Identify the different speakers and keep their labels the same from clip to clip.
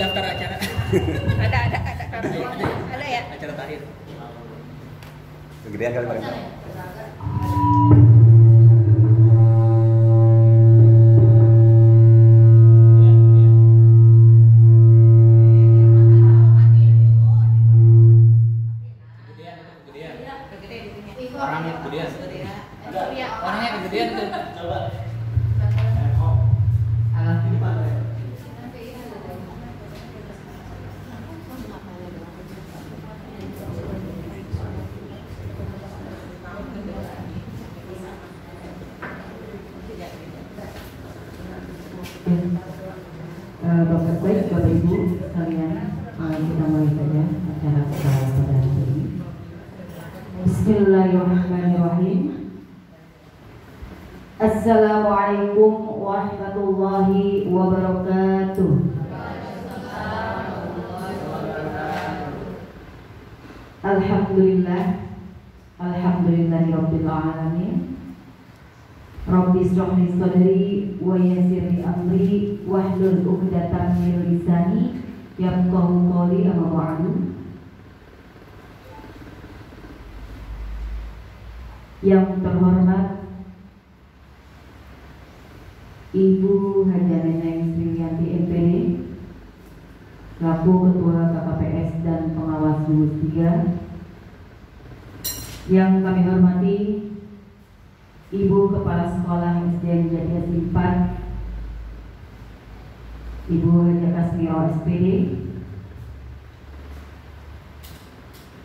Speaker 1: daftar acara.
Speaker 2: Ada ya?
Speaker 1: Acara terakhir.
Speaker 3: Kegedean kali paling.
Speaker 1: Orangnya kegedean. Orangnya kegedean tuh. Coba.
Speaker 4: Bapak Ibu sekalian, kita mulai saja acara kita pada hari ini. Bismillahirrahmanirrahim. Assalamualaikum warahmatullahi wabarakatuh. Alhamdulillah, alhamdulillahirabbil alamin. Rabbi shrah li sadri wa yassir li amri wahlul 'uqdatam min lisani yafqahu qawli. Amma ba'du. Yang terhormat Ibu Haja Neneng Sriwiyanti MPD selaku Ketua KKPS dan Pengawas Lulus 3, yang kami hormati Ibu Kepala Sekolah SDN Jatiasi 4, Ibu Haja Kasmiro SPD,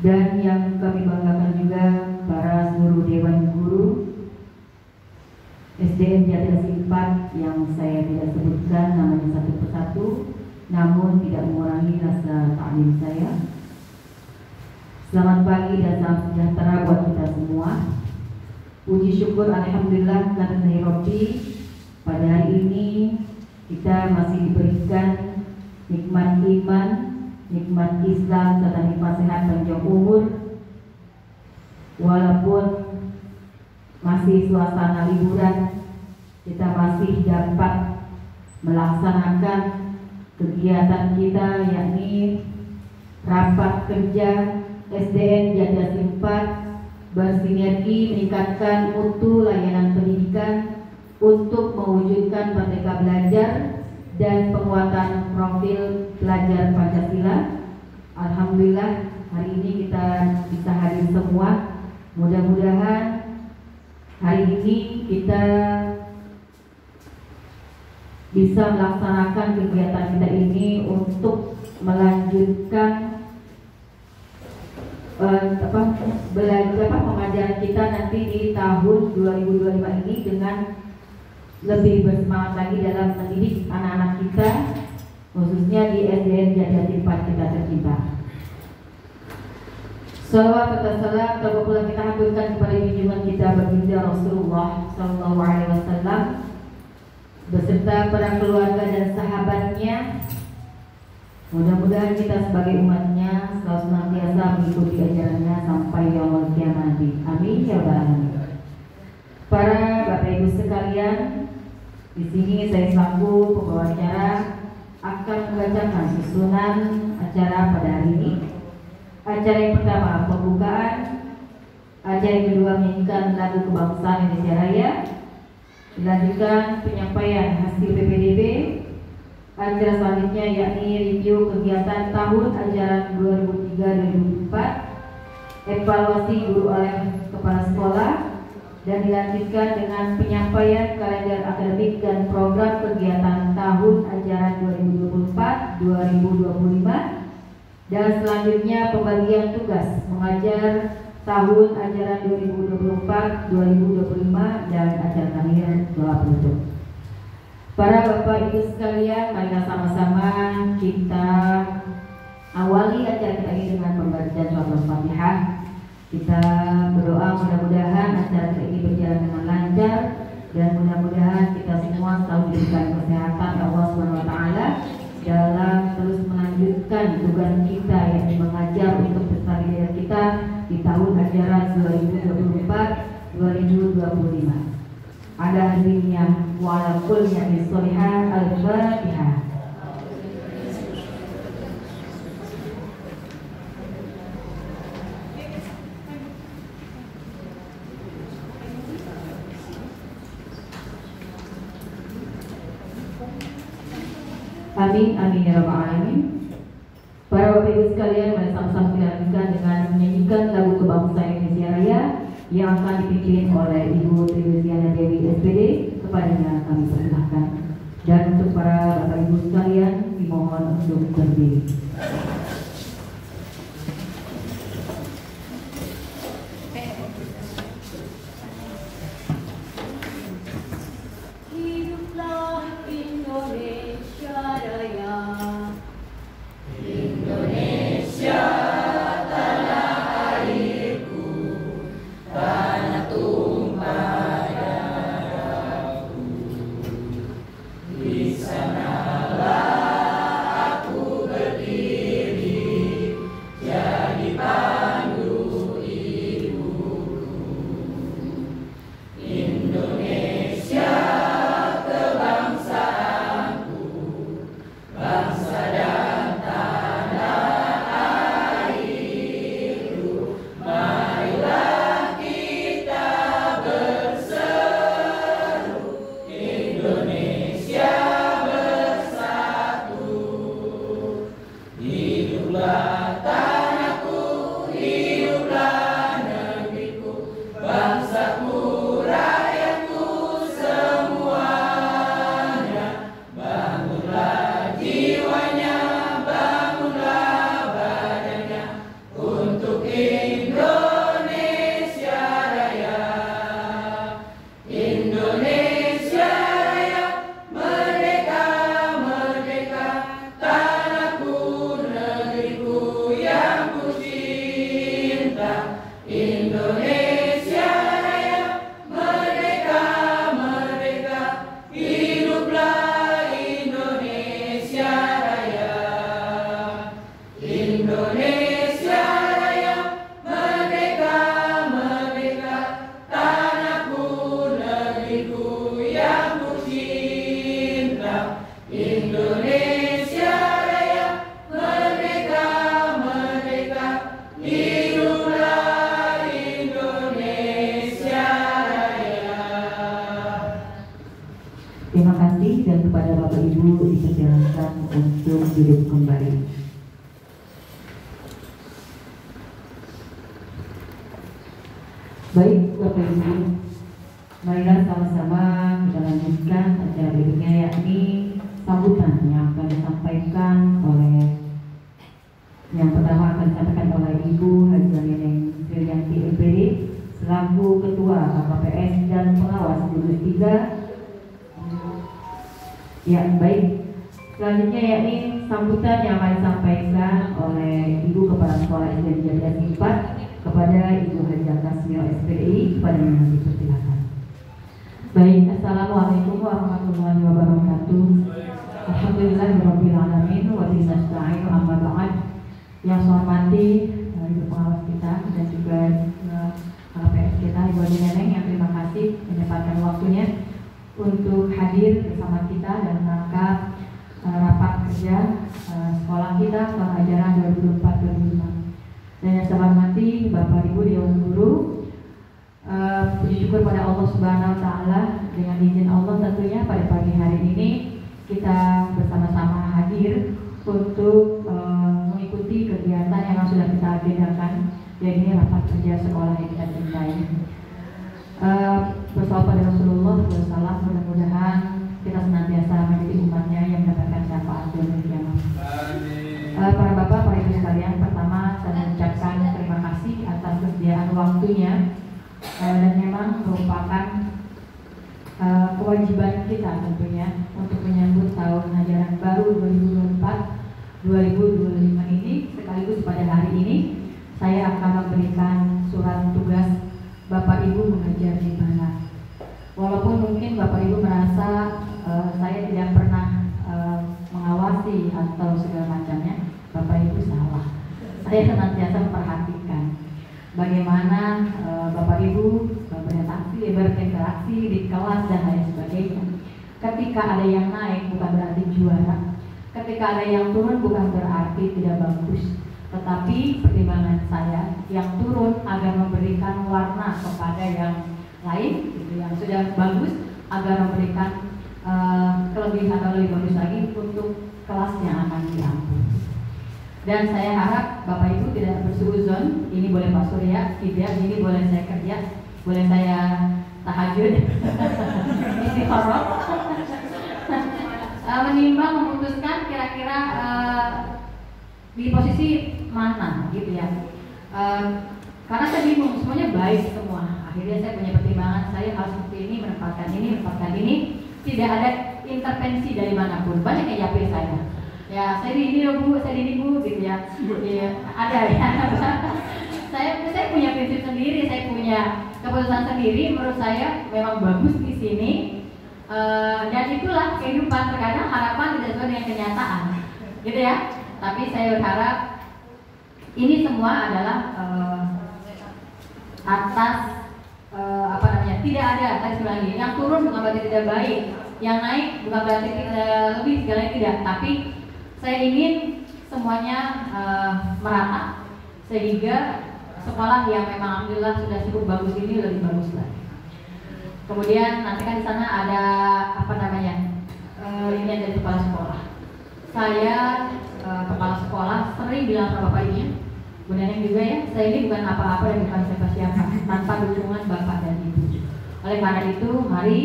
Speaker 4: dan yang kami banggakan juga para seluruh Dewan Guru SDN Jatiasi 4 yang saya tidak sebutkan namanya satu persatu, namun tidak mengurangi rasa taklim saya. Selamat pagi dan salam sejahtera buat kita semua. Puji syukur alhamdulillah karena Rabbi, pada hari ini kita masih diberikan nikmat iman, nikmat Islam, serta nikmat sehat panjang umur. Walaupun masih suasana liburan, kita masih dapat melaksanakan kegiatan kita, yakni rapat kerja SDN Jatiasi 4 bersinergi meningkatkan mutu layanan pendidikan untuk mewujudkan Merdeka Belajar dan penguatan profil pelajar Pancasila. Alhamdulillah hari ini kita bisa hadir semua. Mudah-mudahan hari ini kita bisa melaksanakan kegiatan kita ini untuk melanjutkan pengajaran kita nanti di tahun 2025 ini dengan lebih bersemangat lagi dalam mendidik anak-anak kita, khususnya di SDN Jatiasi 4 kita tercinta. Salawat serta salam terpulang kita haturkan kepada junjungan kita baginda Rasulullah Sallallahu Alaihi Wasallam beserta para keluarga dan sahabatnya. Mudah-mudahan kita sebagai umatnya selalu senantiasa mengikuti ajarannya sampai yaumul qiyamah nanti. Amin ya rabbal alamin. Para Bapak Ibu sekalian, di sini saya selaku pembawa acara akan membacakan susunan acara pada hari ini. Acara yang pertama pembukaan, acara yang kedua menyanyikan lagu kebangsaan Indonesia Raya, dilanjutkan penyampaian hasil PPDB. Acara selanjutnya yakni review kegiatan tahun ajaran 2003-2004, evaluasi guru oleh kepala sekolah, dan dilanjutkan dengan penyampaian kalender akademik dan program kegiatan tahun ajaran 2024-2025, dan selanjutnya pembagian tugas mengajar tahun ajaran 2024-2025 dan acara terakhir doa penutup. Para Bapak Ibu sekalian, mari sama-sama kita awali acara kita ini dengan pembacaan surat Al-Fatihah. Kita berdoa mudah-mudahan acara kita ini berjalan dengan lancar dan mudah-mudahan kita semua selalu diberikan kesehatan Allah Subhanahu wa taala dalam terus melanjutkan tugas kita yang mengajar untuk peserta didik kita di tahun ajaran 2024-2025. Ada hadirinya walaupun yang disolihah al-Fatihah. Amin, amin ya rabbal alamin. Para Bapak Ibu sekalian, mari sama-sama kita lanjutkan dengan menyanyikan lagu kebangsaan Indonesia Raya yang akan dipimpin oleh Ibu Triwisiana Dewi SPD. Kepadanya kami persilahkan. Dan untuk para Bapak Ibu sekalian, dimohon untuk berdiri.
Speaker 2: Hiduplah Indonesia Raya.
Speaker 1: Indonesia tanah airku, tanah tumpah darahku. Di sanalah aku berdiri, jadi pandu ibuku. Indonesia kebangsaanku, bangsa dan tanah airku. Marilah kita berseru, Indonesia bersatu. Hiduplah tanahku, hiduplah negeriku, bangsaku, rakyatku semuanya. Bangunlah jiwanya, bangunlah badannya untuk Indonesia Raya. Indonesia Raya, merdeka, merdeka, tanahku, negeriku yang ku cinta. Indonesia Raya, merdeka, merdeka, hiduplah Indonesia Raya. Indonesia Raya, merdeka, merdeka, tanahku, negeriku yang ku cinta. Indonesia Raya, merdeka, merdeka, hiduplah Indonesia Raya.
Speaker 4: Terima kasih, dan kepada Bapak Ibu dipersilakan untuk duduk kembali. Baik Bapak Ibu, marilah sama-sama kita lanjutkan acara berikutnya, yakni sambutan yang akan disampaikan oleh yang pertama akan disampaikan oleh Ibu Haji Neneng Sriyanti SPD selaku Ketua KPPS dan Pengawas Jurus 3. Ya, baik. Selanjutnya yakni sambutan yang akan disampaikan oleh Ibu Kepala Sekolah SD Jatiasi 4 kepada Ibu Haji Kasmil SPDI. Kepada yang dipersilakan. Baik, assalamualaikum warahmatullahi wabarakatuh. Alhamdulillahirabbil alamin wa bihi nasta'in, amma ba'd. Yang saya hormati Ibu pengawas kita dan juga KPS kita Ibu Haji Neneng, yang terima kasih menyempatkan waktunya untuk hadir bersama kita dalam rangka rapat kerja sekolah kita tahun ajaran 2004-2005. Dan yang saya hormati Bapak Ibu Dewan Guru, puji syukur pada Allah Subhanahu Wa Taala, dengan izin Allah tentunya pada pagi hari ini kita bersama-sama hadir untuk mengikuti kegiatan yang sudah kita agendakan, yaitu rapat kerja sekolah yang kita cintai. Bersalawat pada Rasulullah SAW, mudah-mudahan kita senantiasa menjadi umatnya yang mendapatkan syafaat di yaumil qiyamah. Para bapak, para ibu sekalian, pertama saya mengucapkan terima kasih atas kesediaan waktunya, dan memang merupakan kewajiban kita tentunya untuk menyambut tahun ajaran baru 2024-2025 ini. Sekaligus pada hari ini saya akan memberikan surat tugas Bapak Ibu mengajar di mana. Walaupun mungkin Bapak Ibu merasa saya tidak pernah mengawasi atau segala macamnya, Bapak Ibu salah. Saya senantiasa memperhatikan bagaimana Bapak Ibu berinteraksi di kelas dan lain sebagainya. Ketika ada yang naik bukan berarti juara, ketika ada yang turun bukan berarti tidak bagus. Tetapi pertimbangan saya yang turun agar memberikan warna kepada yang lain, gitu, yang sudah bagus, agar memberikan kelebihan atau lebih bagus lagi untuk kelas yang akan diampuni. Dan saya harap Bapak Ibu tidak bersuuzon, ini boleh Pak Surya, tidak, ini boleh saya kerja, boleh saya tahajud, istikharah, menimbang memutuskan kira-kira di posisi mana gitu ya. Karena saya bingung, semuanya baik semua. Akhirnya saya punya pertimbangan, saya harus seperti ini, menempatkan ini. Tidak ada intervensi dari manapun. Banyak yang yapri saya. Ya, saya di ini loh Bu, saya di ini Bu, gitu ya. Ya ada ya. saya punya prinsip sendiri, saya punya keputusan sendiri. Menurut saya memang bagus di sini. Dan itulah kehidupan, terkadang harapan tidak sesuai dengan kenyataan, gitu ya. Tapi saya berharap ini semua adalah atas tidak ada, tadi lagi yang turun bukan berarti tidak baik, yang naik bukan berarti lebih segalanya tidak, tapi saya ingin semuanya merata sehingga sekolah yang memang alhamdulillah sudah cukup bagus ini lebih bagus lagi. Kemudian nanti kan di sana ada ini dari kepala sekolah. Saya kepala sekolah sering bilang sama bapak ini, Bu Neneng juga ya, saya ini bukan apa-apa dan bukan siapa-siapa tanpa dukungan bapak dan ibu. Oleh karena itu, mari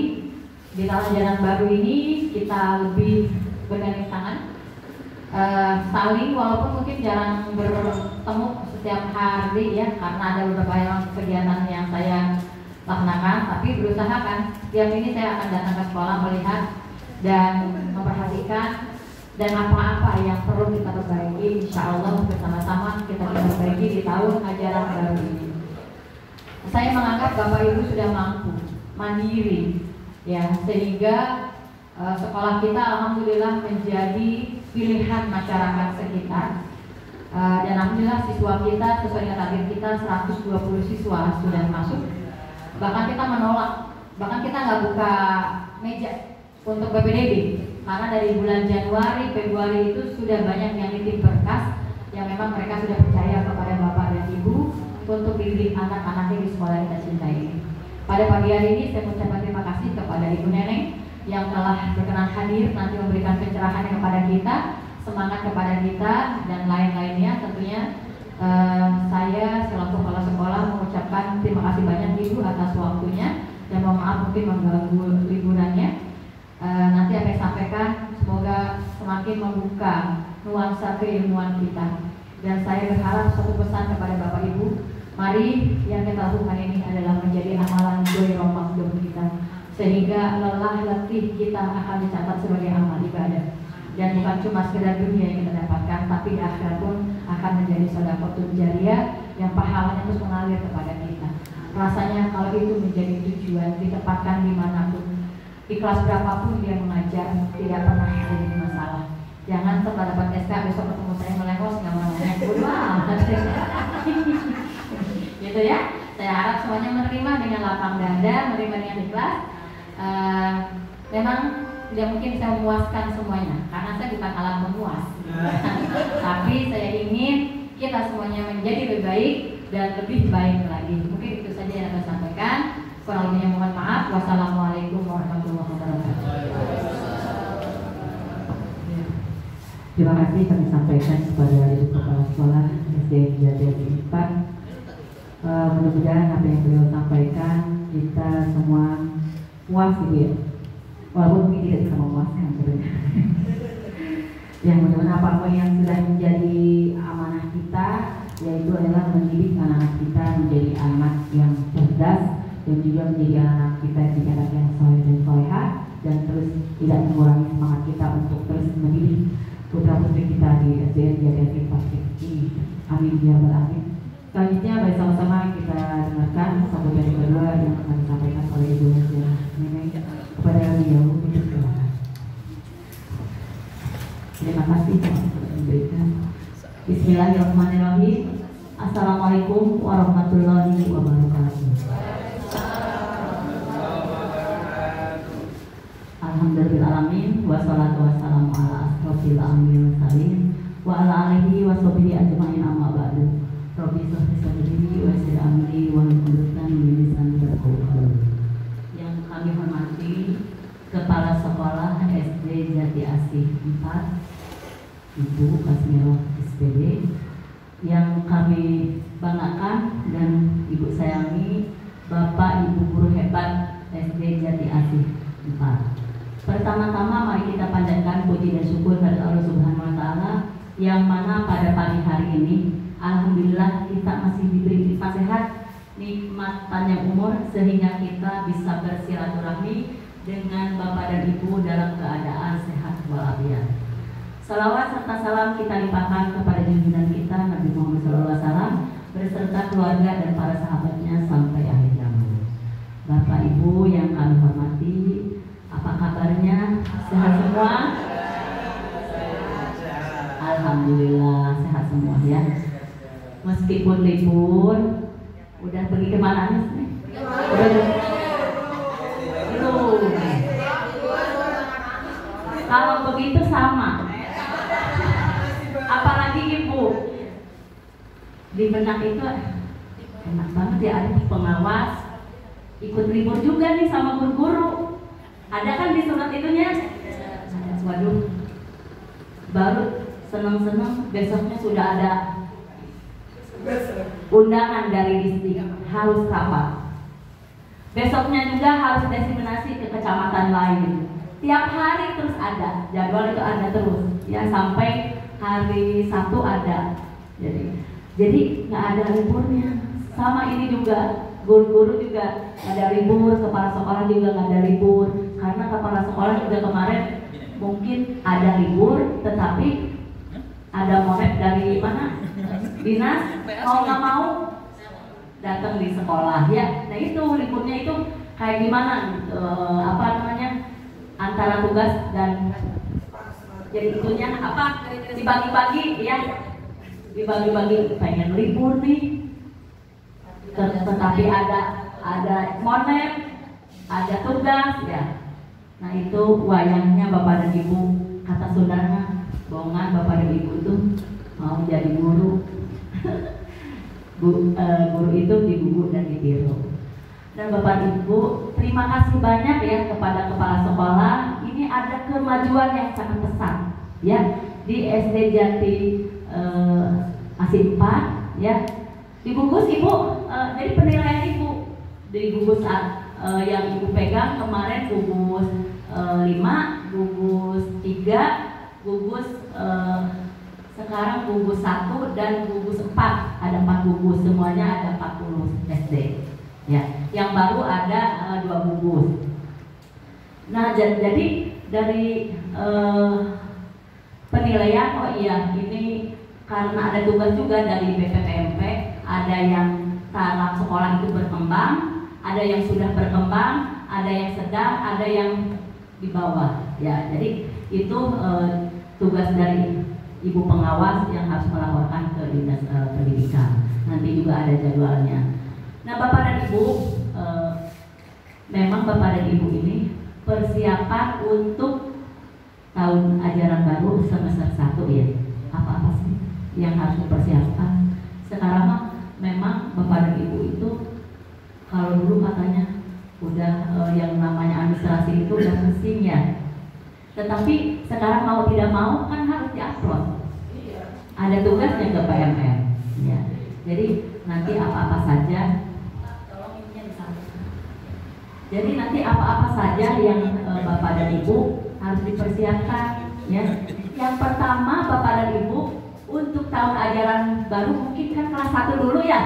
Speaker 4: di tahun ajaran baru ini kita lebih bergandeng tangan, saling walaupun mungkin jarang bertemu setiap hari ya, karena ada beberapa kegiatan yang saya laksanakan, tapi berusaha kan setiap ini saya akan datang ke sekolah melihat dan memperhatikan. Dan apa-apa yang perlu kita perbaiki, insya Allah bersama-sama kita perbaiki di tahun ajaran baru ini. Saya menganggap Bapak Ibu sudah mampu, mandiri, ya, sehingga sekolah kita alhamdulillah menjadi pilihan masyarakat sekitar. Dan alhamdulillah siswa kita sesuai dengan target kita 120 siswa sudah masuk. Bahkan kita menolak, bahkan kita nggak buka meja untuk BPDB. Karena dari bulan Januari, Februari itu sudah banyak yang nitip berkas yang memang mereka sudah percaya kepada Bapak dan Ibu untuk dididik anak-anaknya di sekolah yang kita cintai ini. Pada pagi hari ini saya mengucapkan terima kasih kepada Ibu Neneng yang telah berkenan hadir nanti memberikan pencerahan kepada kita, semangat kepada kita dan lain-lainnya. Tentunya saya selaku kepala sekolah mengucapkan terima kasih banyak Ibu atas waktunya dan mohon maaf mungkin mengganggu liburannya. Nanti apa yang sampaikan semoga semakin membuka nuansa keilmuan kita. Dan saya berharap satu pesan kepada Bapak Ibu, mari yang kita lakukan ini adalah menjadi amalan doirong makdum kita, sehingga lelah letih kita akan dicatat sebagai amal ibadah. Dan bukan cuma sekedar dunia yang kita dapatkan, tapi di akhirat pun akan menjadi sedekahun jariyah yang pahalanya terus mengalir kepada kita. Rasanya kalau itu menjadi tujuan, ditempatkan dimanapun, di kelas berapapun dia mengajar, tidak pernah ada masalah. Jangan setelah dapat SK besok ketemu saya melengos nggak mau nanya, bodoh amat. Gitu ya. Saya harap semuanya menerima dengan lapang dada, menerima dengan ikhlas. Memang tidak mungkin saya memuaskan semuanya, karena saya bukan alat memuas. Tapi saya ingin kita semuanya menjadi lebih baik dan lebih baik lagi. Mungkin itu saja yang saya sampaikan. Kurang lebihnya mohon maaf. Wassalamualaikum warahmatullahi wabarakatuh.
Speaker 3: Terima kasih kami sampaikan kepada Ibu Kepala Sekolah SD Jatiasi 4. Mudah-mudahan apa yang beliau sampaikan kita semua puas Ibu ya. Walaupun mungkin tidak bisa memuaskan sebenarnya. Yang mudah-mudahan apapun yang sudah menjadi amanah kita, yaitu adalah mendidik anak-anak kita menjadi anak yang cerdas dan juga menjadi anak kita jadi anak yang soleh dan soleha, dan terus tidak mengurangi semangat kita untuk terus mendidik putra putri kita di SDN Jatiasi 4 ini. Amin ya rabbal alamin. Selanjutnya mari sama-sama kita dengarkan sambutan yang kedua yang akan disampaikan oleh Ibu Neneng kepada beliau. Terima kasih telah memberikan. Bismillahirrahmanirrahim. Assalamualaikum warahmatullahi wabarakatuh. Alhamdulillahirrahmanirrahim. Wassalatu wassalamu ala asrofil anbiya'i wal mursalin wa ala alihi wa sahbihi ajma'in, amma ba'du. Rabbi shrah li sadri wa yassir amri wa hlul 'uqdatam min lisani yafqahu qawli. Yang kami hormati Kepala Sekolah SD Jatiasi 4,
Speaker 4: Ibu Kasmiro SPD yang kami banggakan dan Ibu sayangi, Bapak Ibu guru hebat SD Jati Asih 4. Pertama-tama mari kita panjatkan puji dan syukur kepada Allah Subhanahu wa taala yang mana pada pagi hari ini alhamdulillah kita masih diberi nikmat sehat, nikmat panjang umur sehingga kita bisa bersilaturahmi dengan Bapak dan Ibu dalam keadaan sehat walafiat. Salawat serta salam kita limpahkan kepada junjungan kita Nabi Muhammad SAW beserta keluarga dan para sahabatnya sampai akhir zaman. Bapak Ibu yang kami hormati, apa kabarnya? Sehat semua? Alhamdulillah sehat semua ya. Meskipun libur, udah pergi kemana nih? Belum. Kalau begitu sama. Apalagi Ibu di benak itu enak banget ya, ada pengawas ikut libur juga nih sama guru-guru. Ada kan di surat itunya? Waduh, baru seneng-seneng besoknya sudah ada undangan dari distrik harus rapat. Besoknya juga harus diseminasi ke kecamatan lain. Tiap hari terus ada, jadwal itu ada terus ya sampai hari Sabtu ada. Jadi nggak ada liburnya. Sama ini juga guru-guru juga nggak ada libur, kepala sekolah juga nggak ada libur karena kepala sekolah juga kemarin mungkin ada libur, tetapi ada monet dari mana dinas mau nggak mau datang di sekolah ya. Nah itu liburnya itu kayak gimana? Apa namanya? Antara tugas dan jadi itunya apa dibagi-bagi ya, dibagi-bagi pengen libur nih, tetapi ada monet, ada tugas ya. Nah itu wayangnya Bapak dan Ibu, kata saudara bohongan Bapak dan Ibu itu mau jadi guru. Guru itu digugu dan ditiru. Dan Bapak Ibu, terima kasih banyak ya kepada kepala sekolah. Ini ada kemajuan yang sangat pesat ya di SD Jati Asih 4 ya. Di gugus Ibu, jadi penilaian Ibu di gugus yang Ibu pegang kemarin gugus 5, gugus 3, gugus sekarang gugus 1 dan gugus 4. Ada 4 gugus, semuanya ada 40 SD. Ya, yang baru ada 2 gugus. Nah, jadi dari penilaian, oh iya ini karena ada tugas juga dari BPPMP, ada yang taraf sekolah itu berkembang, ada yang sudah berkembang, ada yang sedang, ada yang di bawah. Ya, jadi itu tugas dari Ibu pengawas yang harus melaporkan ke Dinas Pendidikan. Nanti juga ada jadwalnya. Nah Bapak dan Ibu, memang Bapak dan Ibu ini persiapan untuk tahun ajaran baru semester 1 ya. Apa-apa sih yang harus dipersiapkan? Sekarang mah memang Bapak dan Ibu itu kalau dulu katanya udah yang namanya administrasi itu udah pusing ya. Tetapi sekarang mau tidak mau kan harus diupload. Ada tugasnya ke PMM ya. Jadi nanti apa-apa saja. Jadi nanti apa-apa saja yang Bapak dan Ibu harus dipersiapkan ya. Yang pertama Bapak dan Ibu untuk tahun ajaran baru mungkin kan kelas 1 dulu ya.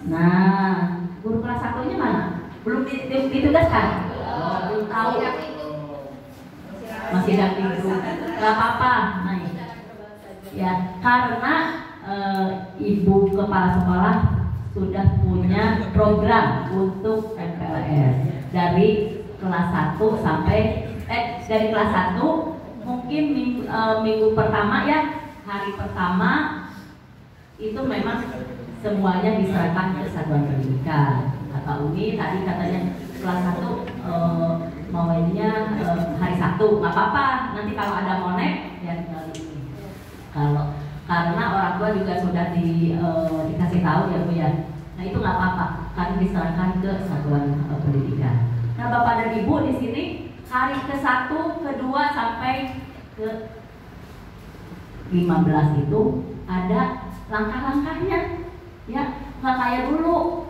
Speaker 4: Nah, guru kelas 1-nya mana? Belum ditugaskan? Belum tahu. Masih dapat itu. Gak apa-apa. Nah, ya karena Ibu kepala sekolah sudah punya program untuk MPLS dari kelas 1 sampai dari kelas 1 mungkin minggu pertama ya, hari pertama itu memang semuanya diserahkan ke satuan pendidikan. Kata Uni tadi katanya kelas 1 maunya hari Sabtu, nggak apa-apa. Nanti kalau ada monek ya tinggal ini. Kalau karena orang tua juga sudah dikasih tahu ya Bu ya. Nah itu nggak apa-apa, karena diserahkan ke satuan pendidikan. Nah Bapak dan Ibu di sini hari ke-1, ke-2 sampai ke 15 itu ada langkah-langkahnya, ya nggak kayak dulu.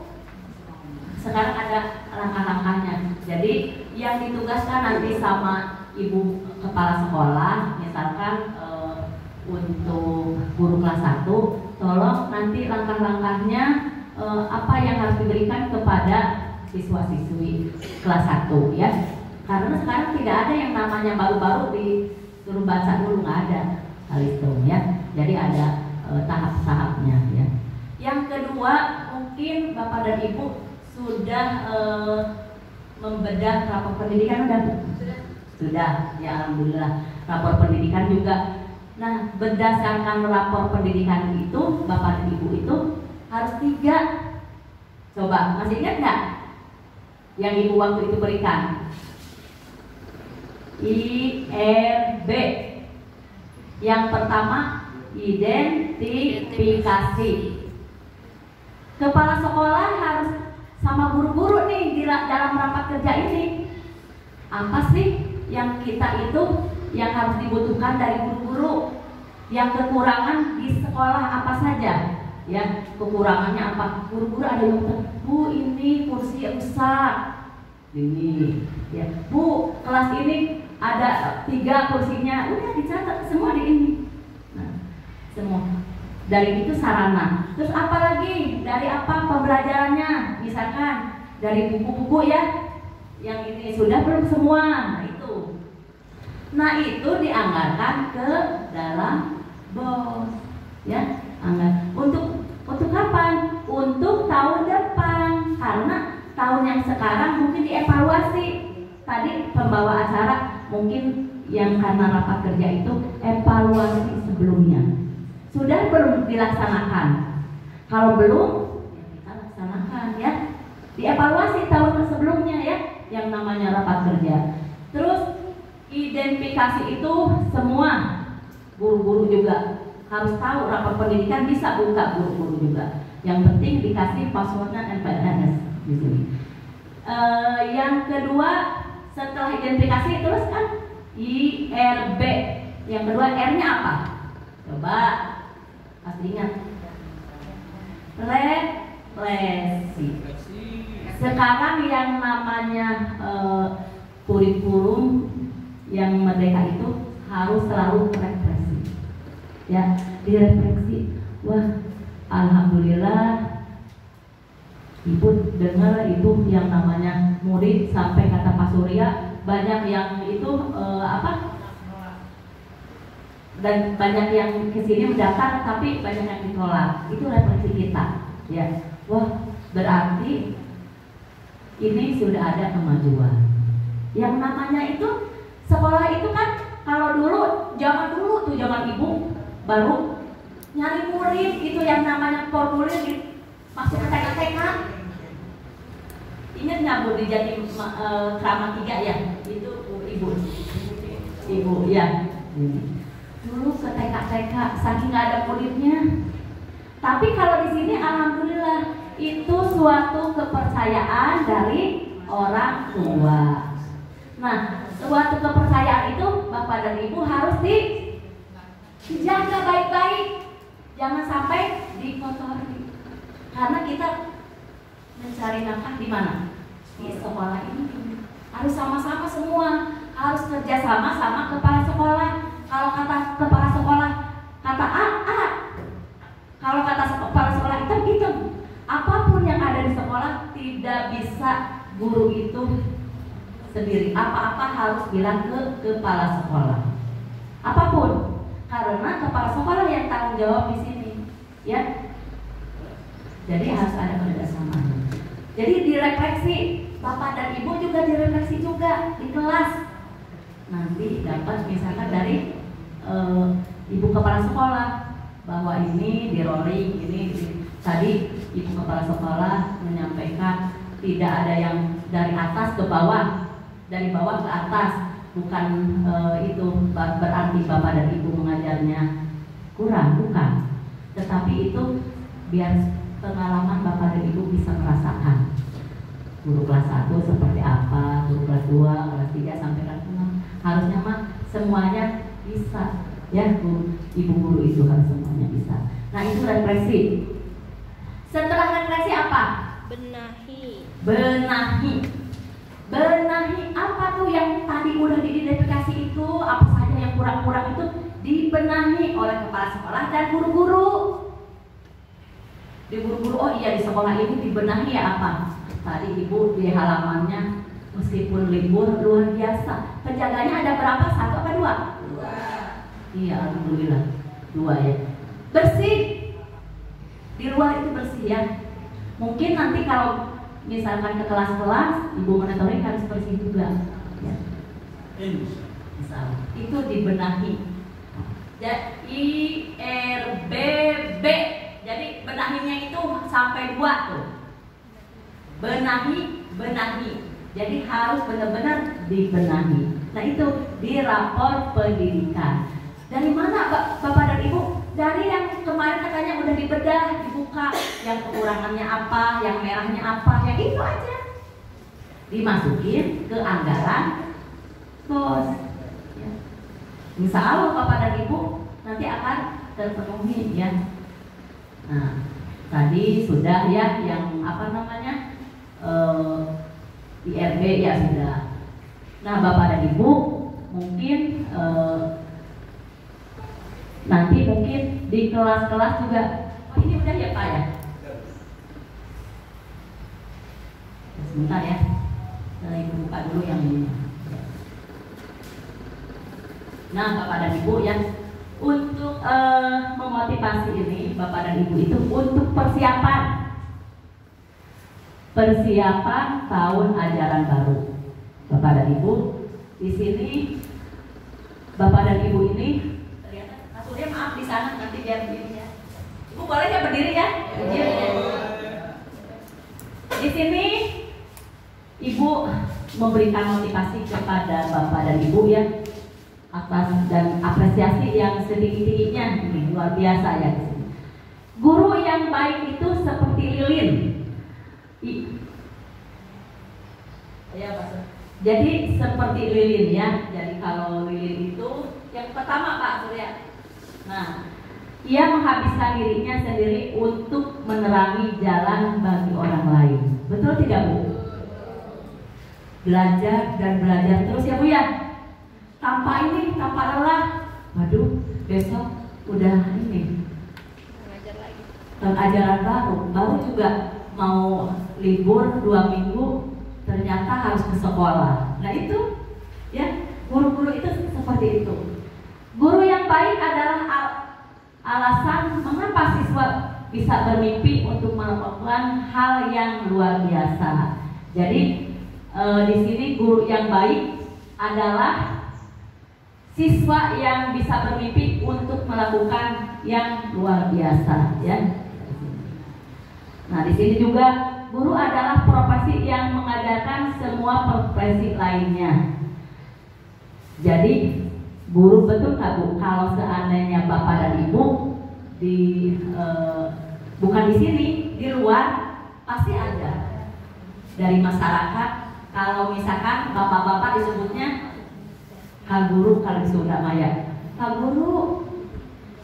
Speaker 4: Sekarang ada langkah-langkahnya. Jadi yang ditugaskan nanti sama ibu kepala sekolah, misalkan untuk guru kelas 1, tolong nanti langkah-langkahnya apa yang harus diberikan kepada siswa-siswi kelas 1 ya. Karena sekarang tidak ada yang namanya baru-baru disuruh baca dulu, nggak ada hal itu ya. Jadi ada tahap-tahapnya ya. Yang kedua, mungkin Bapak dan Ibu sudah membedah rapor pendidikan sudah ya, alhamdulillah. Rapor pendidikan juga. Nah, berdasarkan rapor pendidikan itu Bapak dan Ibu itu harus 3. Coba masih ingat nggak yang Ibu waktu itu berikan? IRB. Yang pertama, identifikasi. Kepala sekolah harus sama guru-guru nih di dalam rapat kerja ini. Apa sih yang kita itu yang harus dibutuhkan dari guru-guru? Yang kekurangan di sekolah apa saja? Ya, kekurangannya apa? Guru-guru ada yang Bu, ini kursi rusak. Ini, ya. Bu, kelas ini ada 3 kursinya. Udah dicatat semua di ini. Nah, semua. Dari itu sarana. Terus apa lagi? Dari apa pembelajarannya? Misalkan dari buku-buku ya. Yang ini sudah belum semua. Nah, itu. Nah, itu dianggarkan ke dalam BOS. Ya, anggar. Untuk kapan? Untuk tahun depan. Karena tahun yang sekarang mungkin dievaluasi. Tadi pembawa acara mungkin yang karena rapat kerja itu evaluasi sebelumnya. Sudah belum dilaksanakan? Kalau belum, ya kita laksanakan ya. Dievaluasi tahun sebelumnya ya, yang namanya rapat kerja. Terus identifikasi itu semua guru-guru juga harus tahu. Rapor pendidikan bisa buka guru-guru juga. Yang penting dikasih passwordnya NPNS di sini. Yang kedua, setelah identifikasi terus kan IRB. Yang kedua R-nya apa? Coba pasti ingat. Refleksi. Sekarang yang namanya kurikulum yang merdeka itu harus selalu refleksi. Ya, direfleksi. Wah, alhamdulillah Ibu dengar itu yang namanya murid sampai kata Pak Surya banyak yang itu dan banyak yang kesini mendaftar tapi banyak yang ditolak. Itu refleksi kita ya. Wah, berarti ini sudah ada kemajuan. Yang namanya itu sekolah itu kan kalau dulu zaman Ibu baru nyari murid itu yang namanya formulir masuk ke TK. Ingat nggak Bu di Jatim Kramat 3 ya? Itu Ibu ya. Dulu ke TK saking nggak ada muridnya. Tapi kalau di sini alhamdulillah itu suatu kepercayaan dari orang tua. Nah, suatu kepercayaan itu Bapak dan Ibu harus dijaga baik-baik. Jangan sampai dikotori. Karena kita mencari nafkah di mana? Di sekolah ini. Harus sama-sama semua. Harus kerjasama sama kepala sekolah. Kalau kata kepala sekolah kata A. Kalau kata kepala sekolah itu. Apapun yang ada di sekolah tidak bisa guru itu sendiri. Apa-apa harus bilang ke kepala sekolah. Apapun. Karena kepala sekolah yang tanggung jawab di sini. Ya. Jadi harus ada kerjasama. Jadi direfleksi, Bapak dan Ibu juga direfleksi juga di kelas. Nanti dapat misalkan dari Ibu kepala sekolah bahwa ini di rolling, ini tadi Ibu kepala sekolah menyampaikan tidak ada yang dari atas ke bawah, dari bawah ke atas, bukan itu berarti Bapak dan Ibu mengajarnya kurang, bukan. Tetapi itu biar pengalaman Bapak dan Ibu bisa merasakan guru kelas 1 seperti apa, guru kelas 2, kelas 3 sampai kelas 6. Harusnya mah semuanya bisa Ya, ibu guru itu harus semuanya bisa. Nah, itu represi. Setelah represi apa?
Speaker 2: Benahi.
Speaker 4: Benahi. Benahi apa tuh yang tadi udah diidentifikasi itu? Apa saja yang kurang-kurang itu dibenahi oleh kepala sekolah dan guru-guru. Di guru-guru, oh iya di sekolah ini dibenahi ya apa? Tadi ibu di halamannya meskipun libur luar biasa. Penjaganya ada berapa? 1 apa 2? 2. Iya, alhamdulillah 2 ya. Bersih. Di luar itu bersih ya. Mungkin nanti kalau misalkan ke kelas-kelas, ibu monitoring harus bersih juga. Ya. Misal itu dibenahi. IRBB. Jadi benahinya itu sampai 2 tuh. Benahi. Jadi harus benar-benar dibenahi. Nah itu di rapor pendidikan. Dari mana Bapak dan Ibu? Dari yang kemarin katanya udah dibedah, dibuka, yang kekurangannya apa, yang merahnya apa, yang itu aja. Dimasukin ke anggaran kos. Ya. Insya Allah Bapak dan Ibu nanti akan terpenuhi ya. Nah, tadi sudah ya yang apa namanya IRB ya sudah. Nah Bapak dan Ibu mungkin nanti mungkin di kelas-kelas juga. Oh ini udah ya Pak ya? Sebentar ya, saya buka dulu yang ini. Nah Bapak dan Ibu ya, untuk memotivasi ini Bapak dan Ibu itu untuk persiapan tahun ajaran baru. Bapak dan Ibu di sini, Bapak dan Ibu ini ternyata maksudnya maaf di sana nanti biar berdiri ya. Ibu boleh ya berdiri ya? Iya. Di sini Ibu memberikan motivasi kepada Bapak dan Ibu ya atas dan apresiasi yang setinggi-tingginya ini luar biasa ya. Guru yang baik itu seperti lilin. Ya, Pak. Jadi seperti lilin ya. Jadi kalau lilin itu yang pertama Pak Surya. Nah, ia menghabiskan dirinya sendiri untuk menerangi jalan bagi orang lain. Betul tidak Bu? Belajar dan belajar terus ya Bu ya. Tanpa lelah. Waduh, besok udah ini ajaran baru juga mau libur 2 minggu ternyata harus ke sekolah. Nah itu ya, guru-guru itu seperti itu. Guru yang baik adalah alasan mengapa siswa bisa bermimpi untuk melakukan hal yang luar biasa. Jadi di sini guru yang baik adalah siswa yang bisa bermimpi untuk melakukan yang luar biasa ya. Nah, di sini juga guru adalah profesi yang mengajarkan semua profesi lainnya. Jadi guru betul nggak Bu? Kalau seandainya Bapak dan Ibu bukan di sini, di luar pasti ada dari masyarakat. Kalau misalkan bapak-bapak disebutnya Kang Guru, kalau di Sunda Maya, Kang Guru,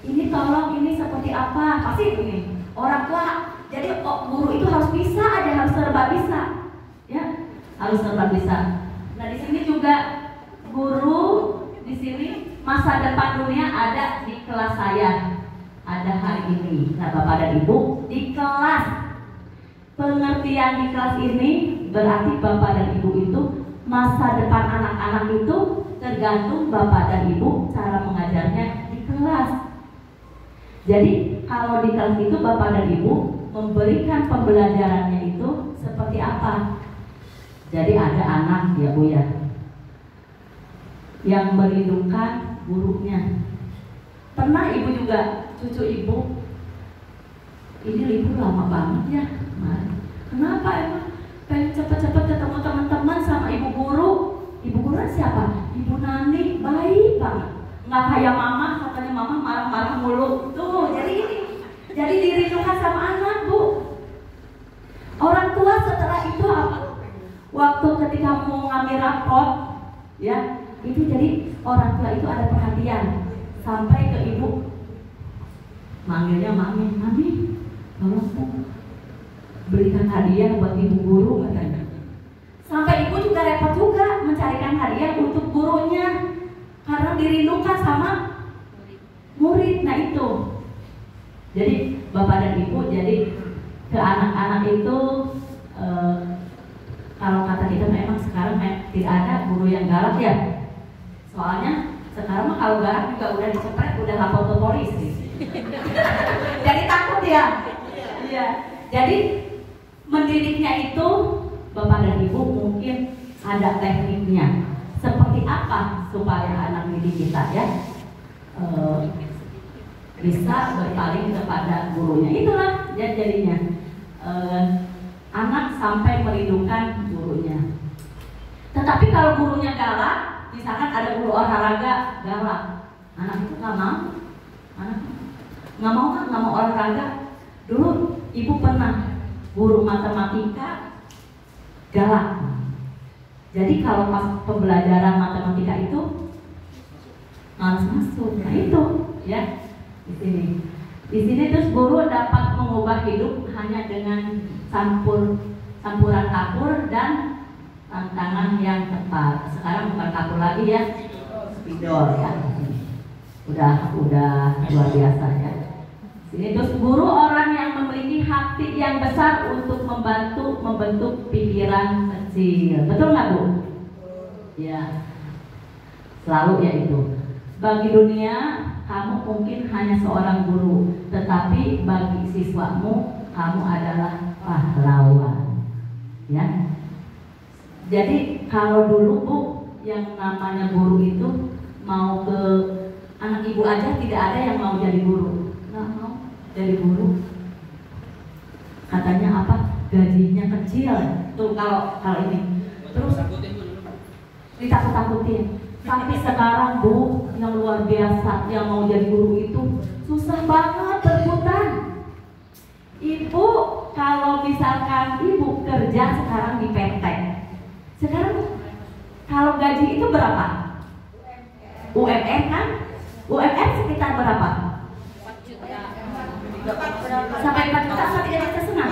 Speaker 4: ini tolong ini seperti apa? Pasti ini orang tua. Jadi guru itu harus bisa aja, harus serba bisa, ya, harus serba bisa. Nah di sini juga guru di sini masa depan dunia ada di kelas saya, ada hari ini. Nah Bapak dan Ibu di kelas, pengertian di kelas ini berarti Bapak dan Ibu itu masa depan anak-anak itu tergantung Bapak dan Ibu cara mengajarnya di kelas. Jadi kalau di kelas itu Bapak dan Ibu memberikan pembelajarannya itu seperti apa? Jadi ada anak ya Bu ya yang merindukan gurunya. Pernah Ibu juga cucu Ibu ini libur lama banget ya kemarin. Kenapa emang? Pengen cepet-cepet ketemu teman-teman sama ibu guru. Ibu guru siapa? Ibu Nani, baik banget. Nggak kayak mama, katanya mama marah-marah mulu. Tuh, jadi dirindukan sama anak Bu. Orang tua setelah itu apa? Waktu ketika mau ngambil rapot, ya itu jadi orang tua itu ada perhatian sampai ke ibu, manggilnya mami, tolong berikan hadiah buat ibu guru katanya. Sampai ibu juga repot juga mencarikan hadiah untuk gurunya karena dirindukan sama murid. Nah itu, jadi bapak dan ibu, jadi ke anak-anak itu kalau kata kita memang sekarang tidak ada guru yang galak ya. Soalnya sekarang mah kalau galak juga udah dicepret, udah lapor ke polisi. Jadi takut ya. Iya. Jadi mendidiknya itu bapak dan ibu mungkin ada tekniknya. Seperti apa supaya anak didik kita ya bisa berpaling kepada gurunya. Itulah ya jadinya anak sampai merindukan gurunya. Tetapi kalau gurunya galak, misalkan ada guru olahraga galak, anak itu nggak mau, nggak mau olahraga. Dulu ibu pernah guru matematika galak. Jadi kalau pas pembelajaran matematika itu malas masuk. Nah itu ya di sini terus guru dapat mengubah hidup hanya dengan campuran kapur dan tantangan yang tepat. Sekarang bukan kapur lagi ya, spidol ya. Udah luar biasa ya. Sini terus guru orang yang memiliki hati yang besar untuk membentuk pikiran kecil. Betul nggak Bu? Ya, selalu ya itu. Bagi dunia kamu mungkin hanya seorang guru, tetapi bagi siswamu kamu adalah pahlawan. Ya. Jadi kalau dulu Bu, yang namanya guru itu mau ke anak ibu aja tidak ada yang mau jadi guru. Nggak mau jadi guru. Katanya apa? Gajinya kecil. Tuh kalau ini. Terus ditakut-takutin. Tapi sekarang Bu, yang luar biasa, yang mau jadi guru itu susah banget rebutan. Ibu kalau misalkan ibu kerja sekarang di PT, sekarang kalau gaji itu berapa? UMR kan? UMR sekitar berapa?
Speaker 2: 4 juta.
Speaker 4: Sampai 4 juta atau 3 juta setengah?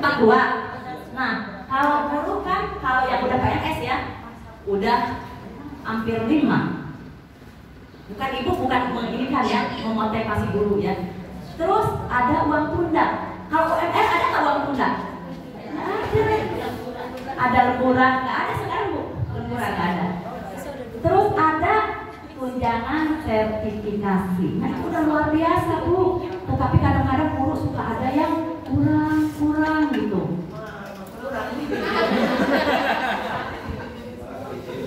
Speaker 4: 42. Nah, kalau guru kan, kalau yang udah PNS ya, udah hampir 5. Bukan ibu bukan menginginkan ya, memotivasi guru ya. Terus ada uang tunda. Kalau UMR ada nggak uang tunda? Ada lemburan, nggak ada sekarang Bu. Lemburan nggak ada. Terus ada tunjangan sertifikasi. Nah itu udah luar biasa Bu. Tetapi kadang-kadang guru suka ada yang kurang gitu.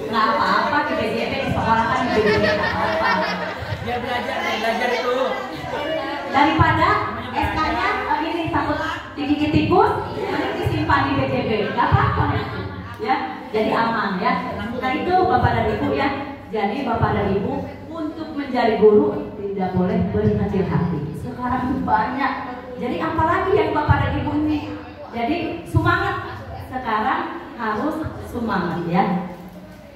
Speaker 4: Nggak apa-apa di BJP, di sekolah kan di BJP nggak apa-apa.
Speaker 1: Biar belajar itu.
Speaker 4: Daripada SK-nya ini takut digigit tikus, mending disimpan di BJP, nggak apa-apa ya. Jadi aman ya. Nah itu Bapak dan Ibu ya. Jadi Bapak dan Ibu untuk menjadi guru tidak boleh berkecil hati. Sekarang itu banyak. Jadi apalagi yang Bapak dan Ibu ini. Jadi semangat. Sekarang harus semangat ya.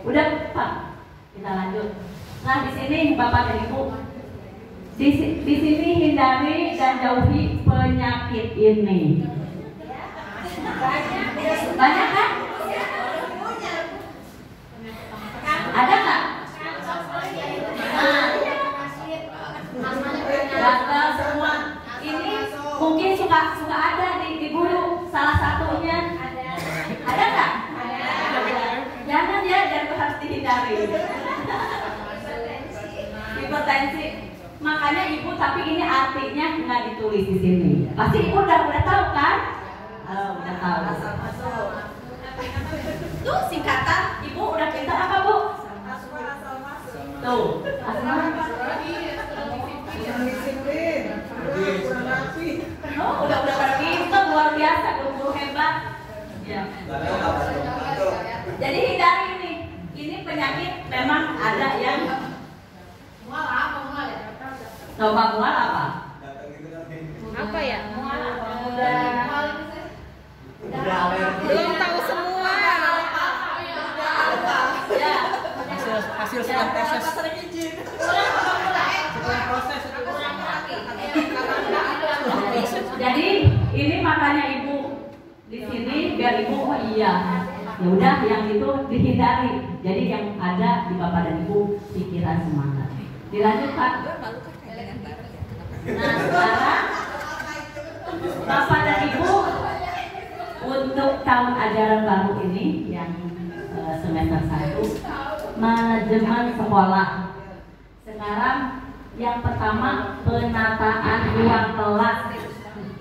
Speaker 4: Udah Pak, kita lanjut. Nah di sini Bapak dan Ibu, di sini hindari dan jauhi penyakit ini. Banyak kan? Ada nggak? Gatal semua. Ini mungkin suka ada di guru. Salah satunya ada nggak? Jangan ya, jangan harus dihindari. Hipertensi. Makanya ibu, tapi ini artinya nggak ditulis di sini. Pasti ibu udah tahu kan? Udah tahu. Tuh singkatan, ibu udah pintar apa Bu? Tuh, asma. Oh, udah pada pintar, luar biasa, guru hebat. Ya. Jadi hindari ini. Ini penyakit memang ada yang mual apa? Coba mual apa?
Speaker 2: Apa ya?
Speaker 1: Belum tahu semua.
Speaker 4: Ya.
Speaker 1: hasil setelah proses. Setelah proses itu.
Speaker 4: Jadi ini makanya ibu di sini biar ibu oh iya ya udah yang itu dihindari. Jadi yang ada di bapak dan ibu pikiran semangat. Dilanjut Pak. Nah sekarang bapak dan ibu untuk tahun ajaran baru ini yang semester 1 manajemen sekolah. Sekarang yang pertama penataan ruang kelas.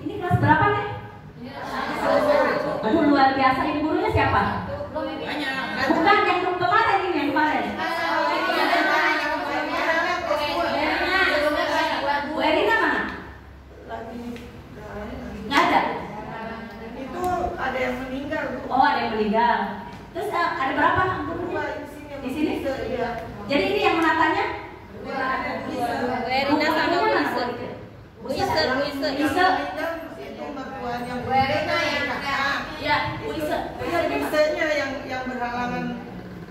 Speaker 4: Ini kelas berapa nih? Aduh luar biasa, ini gurunya siapa? Bukan yang kemarin, ini yang kemarin. Bu Erina mana? Nggak ada.
Speaker 5: Itu ada yang meninggal.
Speaker 4: Oh ada yang meninggal. Terus ada berapa gurunya? Di sini? Jadi ini yang menatanya?
Speaker 2: Bu Erina sama Bu Ise. Bu Ise.
Speaker 5: Itu mertuanya Bu Erina yang kakak.
Speaker 4: Ya, Bu Ise.
Speaker 5: Bu Ise-nya yang berhalangan